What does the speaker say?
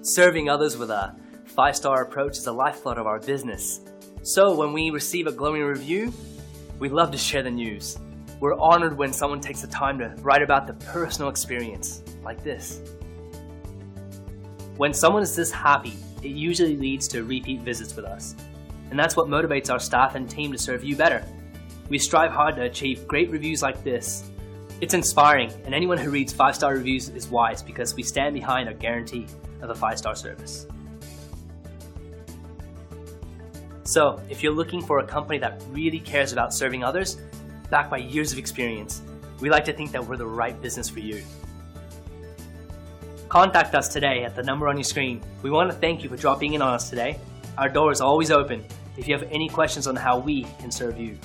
Serving others with a 5-star approach is the lifeblood of our business. So when we receive a glowing review, we love to share the news. We're honored when someone takes the time to write about the personal experience, like this. When someone is this happy, it usually leads to repeat visits with us. And that's what motivates our staff and team to serve you better. We strive hard to achieve great reviews like this. It's inspiring, and anyone who reads 5-star reviews is wise because we stand behind our guarantee of a 5-star service. So, if you're looking for a company that really cares about serving others, backed by years of experience, we like to think that we're the right business for you. Contact us today at the number on your screen. We want to thank you for dropping in on us today. Our door is always open if you have any questions on how we can serve you.